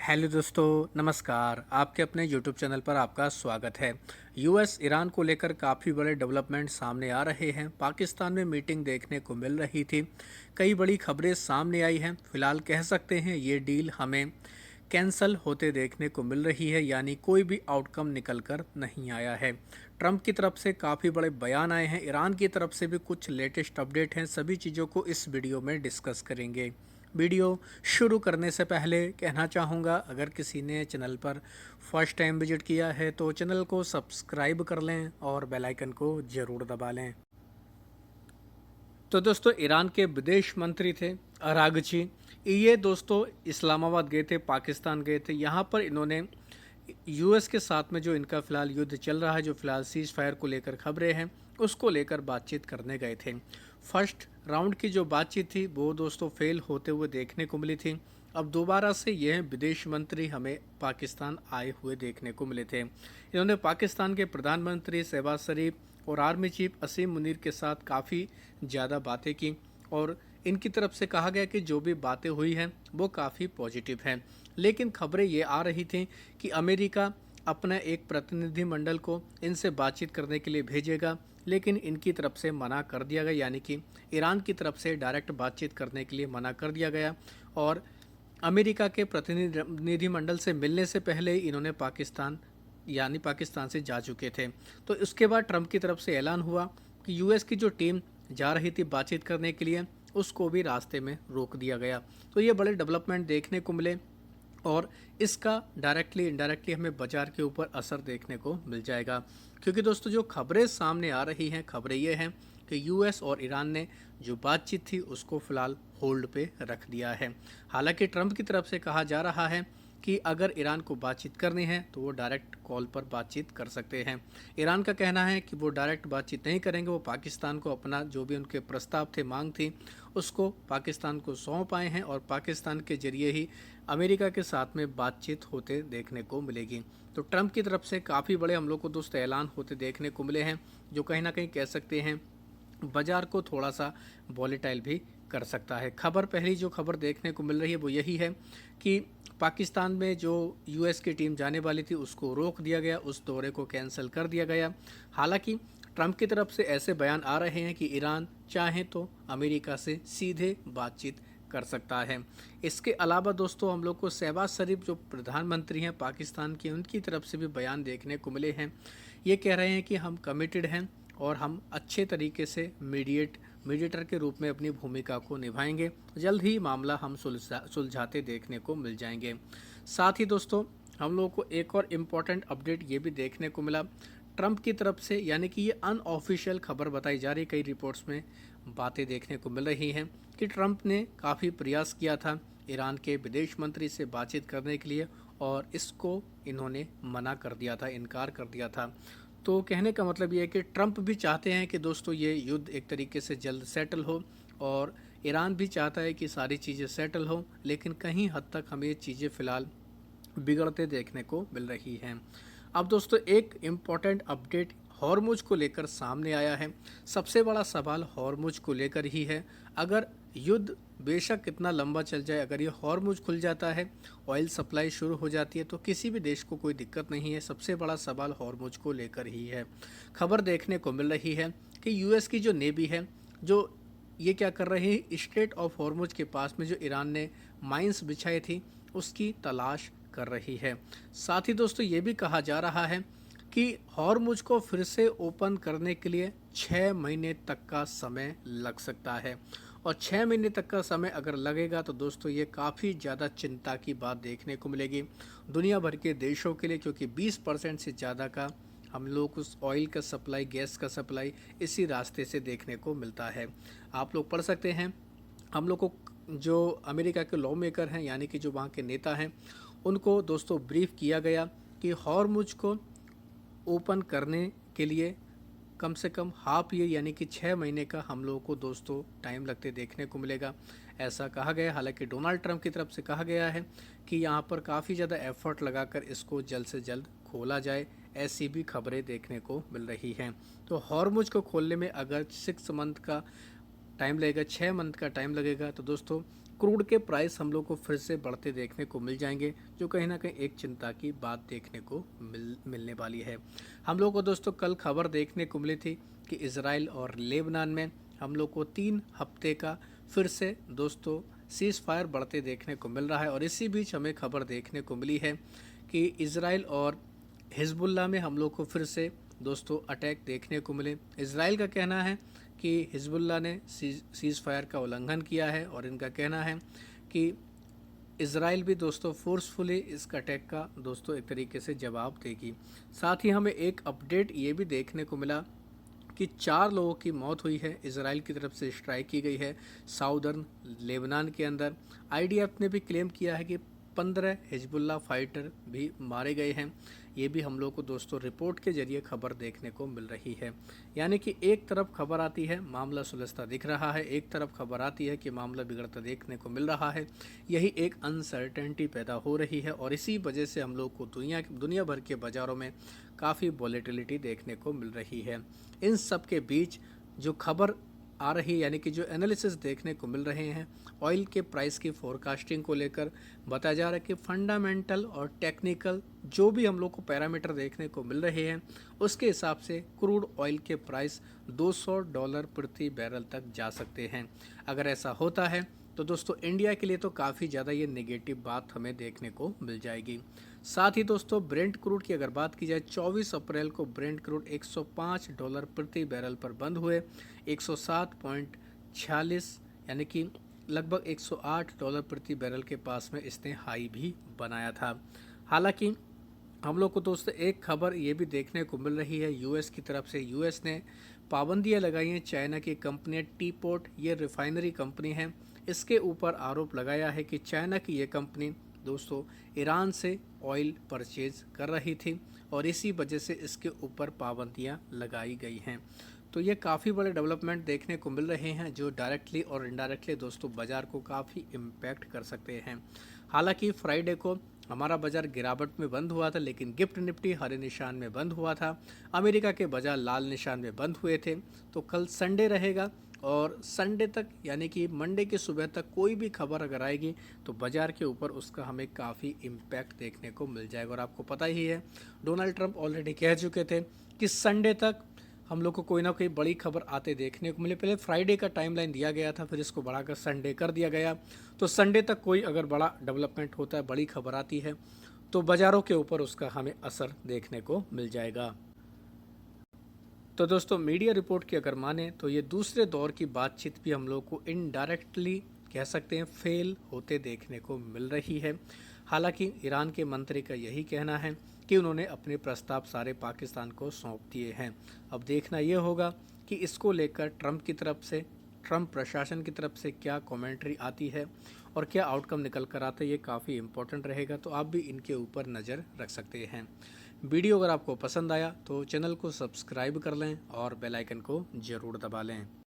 Hello दोस्तों, नमस्कार। आपके अपने यूट्यूब चैनल पर आपका स्वागत है। यूएस ईरान को लेकर काफ़ी बड़े डेवलपमेंट सामने आ रहे हैं। पाकिस्तान में मीटिंग देखने को मिल रही थी। कई बड़ी खबरें सामने आई हैं। फिलहाल कह सकते हैं ये डील हमें कैंसल होते देखने को मिल रही है, यानी कोई भी आउटकम निकल कर नहीं आया है। ट्रंप की तरफ से काफ़ी बड़े बयान आए हैं, ईरान की तरफ से भी कुछ लेटेस्ट अपडेट हैं। सभी चीज़ों को इस वीडियो में डिस्कस करेंगे। वीडियो शुरू करने से पहले कहना चाहूँगा, अगर किसी ने चैनल पर फर्स्ट टाइम विजिट किया है तो चैनल को सब्सक्राइब कर लें और बेल आइकन को ज़रूर दबा लें। तो दोस्तों, ईरान के विदेश मंत्री थे अरागची। ये दोस्तों इस्लामाबाद गए थे, पाकिस्तान गए थे। यहाँ पर इन्होंने यूएस के साथ में जो इनका फ़िलहाल युद्ध चल रहा है, जो फ़िलहाल सीज़ फायर को लेकर खबरें हैं, उसको लेकर बातचीत करने गए थे। फर्स्ट राउंड की जो बातचीत थी वो दोस्तों फेल होते हुए देखने को मिली थी। अब दोबारा से यह विदेश मंत्री हमें पाकिस्तान आए हुए देखने को मिले थे। इन्होंने पाकिस्तान के प्रधानमंत्री शहबाज शरीफ और आर्मी चीफ असीम मुनीर के साथ काफ़ी ज़्यादा बातें की और इनकी तरफ से कहा गया कि जो भी बातें हुई हैं वो काफ़ी पॉजिटिव हैं। लेकिन खबरें ये आ रही थी कि अमेरिका अपना एक प्रतिनिधिमंडल को इनसे बातचीत करने के लिए भेजेगा, लेकिन इनकी तरफ से मना कर दिया गया, यानी कि ईरान की तरफ से डायरेक्ट बातचीत करने के लिए मना कर दिया गया। और अमेरिका के प्रतिनिधिमंडल से मिलने से पहले इन्होंने पाकिस्तान से जा चुके थे। तो उसके बाद ट्रंप की तरफ से ऐलान हुआ कि यूएस की जो टीम जा रही थी बातचीत करने के लिए, उसको भी रास्ते में रोक दिया गया। तो ये बड़े डेवलपमेंट देखने को मिले और इसका डायरेक्टली इनडायरेक्टली हमें बाजार के ऊपर असर देखने को मिल जाएगा। क्योंकि दोस्तों, जो खबरें सामने आ रही हैं, खबरें ये हैं कि यूएस और ईरान ने जो बातचीत थी उसको फ़िलहाल होल्ड पे रख दिया है। हालांकि ट्रंप की तरफ से कहा जा रहा है कि अगर ईरान को बातचीत करनी है तो वो डायरेक्ट कॉल पर बातचीत कर सकते हैं। ईरान का कहना है कि वो डायरेक्ट बातचीत नहीं करेंगे, वो पाकिस्तान को अपना जो भी उनके प्रस्ताव थे, मांग थी, उसको पाकिस्तान को सौंप आए हैं और पाकिस्तान के जरिए ही अमेरिका के साथ में बातचीत होते देखने को मिलेगी। तो ट्रंप की तरफ से काफ़ी बड़े हम लोग को दोस्त ऐलान होते देखने को मिले हैं, जो कहीं ना कहीं कह सकते हैं बाजार को थोड़ा सा वॉलेटाइल भी कर सकता है। पहली जो खबर देखने को मिल रही है वो यही है कि पाकिस्तान में जो यूएस की टीम जाने वाली थी उसको रोक दिया गया, उस दौरे को कैंसिल कर दिया गया। हालांकि ट्रंप की तरफ से ऐसे बयान आ रहे हैं कि ईरान चाहे तो अमेरिका से सीधे बातचीत कर सकता है। इसके अलावा दोस्तों, हम लोग को शहबाज शरीफ जो प्रधानमंत्री हैं पाकिस्तान के, उनकी तरफ से भी बयान देखने को मिले हैं। ये कह रहे हैं कि हम कमिटेड हैं और हम अच्छे तरीके से मीडिएटर के रूप में अपनी भूमिका को निभाएंगे। जल्द ही मामला हम सुलझाते देखने को मिल जाएंगे। साथ ही दोस्तों, हम लोगों को एक और इम्पॉर्टेंट अपडेट ये भी देखने को मिला ट्रंप की तरफ से, यानी कि ये अनऑफिशियल खबर बताई जा रही, कई रिपोर्ट्स में बातें देखने को मिल रही हैं कि ट्रंप ने काफ़ी प्रयास किया था ईरान के विदेश मंत्री से बातचीत करने के लिए और इसको इन्होंने मना कर दिया था, इनकार कर दिया था। तो कहने का मतलब ये है कि ट्रंप भी चाहते हैं कि दोस्तों ये युद्ध एक तरीके से जल्द सेटल हो और ईरान भी चाहता है कि सारी चीज़ें सेटल हो, लेकिन कहीं हद तक हमें ये चीज़ें फ़िलहाल बिगड़ते देखने को मिल रही हैं। अब दोस्तों, एक इम्पॉर्टेंट अपडेट हॉर्मुज को लेकर सामने आया है। सबसे बड़ा सवाल हॉर्मुज को लेकर ही है। अगर युद्ध बेशक कितना लंबा चल जाए, अगर ये हॉर्मुज खुल जाता है, ऑयल सप्लाई शुरू हो जाती है, तो किसी भी देश को कोई दिक्कत नहीं है। सबसे बड़ा सवाल हॉर्मुज को लेकर ही है। खबर देखने को मिल रही है कि यूएस की जो नेवी है, जो ये क्या कर रही है, स्ट्रेट ऑफ हॉर्मुज के पास में जो ईरान ने माइंस बिछाई थी उसकी तलाश कर रही है। साथ ही दोस्तों, ये भी कहा जा रहा है कि हॉर्मुज को फिर से ओपन करने के लिए 6 महीने तक का समय लग सकता है और 6 महीने तक का समय अगर लगेगा तो दोस्तों ये काफ़ी ज़्यादा चिंता की बात देखने को मिलेगी दुनिया भर के देशों के लिए, क्योंकि 20% से ज़्यादा का हम लोग को ऑयल का सप्लाई, गैस का सप्लाई इसी रास्ते से देखने को मिलता है। आप लोग पढ़ सकते हैं। हम लोग को जो अमेरिका के लॉ मेकर हैं, यानी कि जो वहाँ के नेता हैं, उनको दोस्तों ब्रीफ किया गया कि हॉर्मुज को ओपन करने के लिए कम से कम हाफ ईयर यानी कि 6 महीने का हम लोगों को दोस्तों टाइम लगते देखने को मिलेगा, ऐसा कहा गया। हालांकि डोनाल्ड ट्रंप की तरफ से कहा गया है कि यहाँ पर काफ़ी ज़्यादा एफर्ट लगाकर इसको जल्द से जल्द खोला जाए, ऐसी भी खबरें देखने को मिल रही हैं। तो हॉर्मुज को खोलने में अगर 6 मंथ का टाइम लगेगा, 6 मंथ का टाइम लगेगा, तो दोस्तों क्रूड के प्राइस हम लोग को फिर से बढ़ते देखने को मिल जाएंगे, जो कहीं ना कहीं एक चिंता की बात देखने को मिलने वाली है। हम लोग को दोस्तों कल खबर देखने को मिली थी कि इजराइल और लेबनान में हम लोग को 3 हफ्ते का फिर से दोस्तों सीज़ फायर बढ़ते देखने को मिल रहा है। और इसी बीच हमें खबर देखने को मिली है कि इजराइल और हिजबुल्लाह में हम लोग को फिर से दोस्तों अटैक देखने को मिले। इजराइल का कहना है कि हिजबुल्लाह ने सीज़ फायर का उल्लंघन किया है, और इनका कहना है कि इजराइल भी दोस्तों फोर्सफुली इस अटैक का दोस्तों एक तरीके से जवाब देगी। साथ ही हमें एक अपडेट ये भी देखने को मिला कि 4 लोगों की मौत हुई है, इजराइल की तरफ से स्ट्राइक की गई है साउदर्न लेबनान के अंदर। आईडीएफ ने भी क्लेम किया है कि 15 हिजबुल्लाह फाइटर भी मारे गए हैं। ये भी हम लोग को दोस्तों रिपोर्ट के जरिए खबर देखने को मिल रही है। यानी कि एक तरफ खबर आती है मामला सुलझता दिख रहा है, एक तरफ खबर आती है कि मामला बिगड़ता देखने को मिल रहा है। यही एक अनसर्टेनिटी पैदा हो रही है, और इसी वजह से हम लोग को दुनिया भर के बाज़ारों में काफ़ी वॉलेटिलिटी देखने को मिल रही है। इन सब के बीच जो खबर आ रही, यानी कि जो एनालिसिस देखने को मिल रहे हैं ऑयल के प्राइस की फोरकास्टिंग को लेकर, बताया जा रहा है कि फंडामेंटल और टेक्निकल जो भी हम लोग को पैरामीटर देखने को मिल रहे हैं, उसके हिसाब से क्रूड ऑयल के प्राइस $200 प्रति बैरल तक जा सकते हैं। अगर ऐसा होता है तो दोस्तों इंडिया के लिए तो काफ़ी ज़्यादा ये नेगेटिव बात हमें देखने को मिल जाएगी। साथ ही दोस्तों ब्रेंट क्रूड की अगर बात की जाए, 24 अप्रैल को ब्रेंट क्रूड $105 प्रति बैरल पर बंद हुए, 107.46 यानी कि लगभग $108 प्रति बैरल के पास में इसने हाई भी बनाया था। हालांकि हम लोग को दोस्तों एक खबर ये भी देखने को मिल रही है यूएस की तरफ से। यूएस ने पाबंदियां लगाई हैं चाइना की कंपनी टीपोर्ट, ये रिफाइनरी कंपनी है, इसके ऊपर आरोप लगाया है कि चाइना की ये कंपनी दोस्तों ईरान से ऑयल परचेज कर रही थी, और इसी वजह से इसके ऊपर पाबंदियां लगाई गई हैं। तो ये काफ़ी बड़े डेवलपमेंट देखने को मिल रहे हैं, जो डायरेक्टली और इनडायरेक्टली दोस्तों बाज़ार को काफ़ी इम्पैक्ट कर सकते हैं। हालांकि फ्राइडे को हमारा बाज़ार गिरावट में बंद हुआ था, लेकिन गिफ्ट निफ्टी हरे निशान में बंद हुआ था। अमेरिका के बाज़ार लाल निशान में बंद हुए थे। तो कल संडे रहेगा, और संडे तक यानी कि मंडे की सुबह तक कोई भी खबर अगर आएगी तो बाज़ार के ऊपर उसका हमें काफ़ी इम्पैक्ट देखने को मिल जाएगा। और आपको पता ही है डोनाल्ड ट्रंप ऑलरेडी कह चुके थे कि संडे तक हम लोग को कोई ना कोई बड़ी खबर आते देखने को मिले। पहले फ्राइडे का टाइमलाइन दिया गया था, फिर इसको बढ़ाकर संडे कर दिया गया। तो संडे तक कोई अगर बड़ा डेवलपमेंट होता है, बड़ी खबर आती है, तो बाज़ारों के ऊपर उसका हमें असर देखने को मिल जाएगा। तो दोस्तों मीडिया रिपोर्ट की अगर माने तो ये दूसरे दौर की बातचीत भी हम लोग को इनडायरेक्टली कह सकते हैं फेल होते देखने को मिल रही है। हालांकि ईरान के मंत्री का यही कहना है कि उन्होंने अपने प्रस्ताव सारे पाकिस्तान को सौंप दिए हैं। अब देखना ये होगा कि इसको लेकर ट्रंप प्रशासन की तरफ से क्या कमेंट्री आती है और क्या आउटकम निकल कर आता है, ये काफ़ी इम्पोर्टेंट रहेगा। तो आप भी इनके ऊपर नज़र रख सकते हैं। वीडियो अगर आपको पसंद आया तो चैनल को सब्सक्राइब कर लें और बेल आइकन को ज़रूर दबा लें।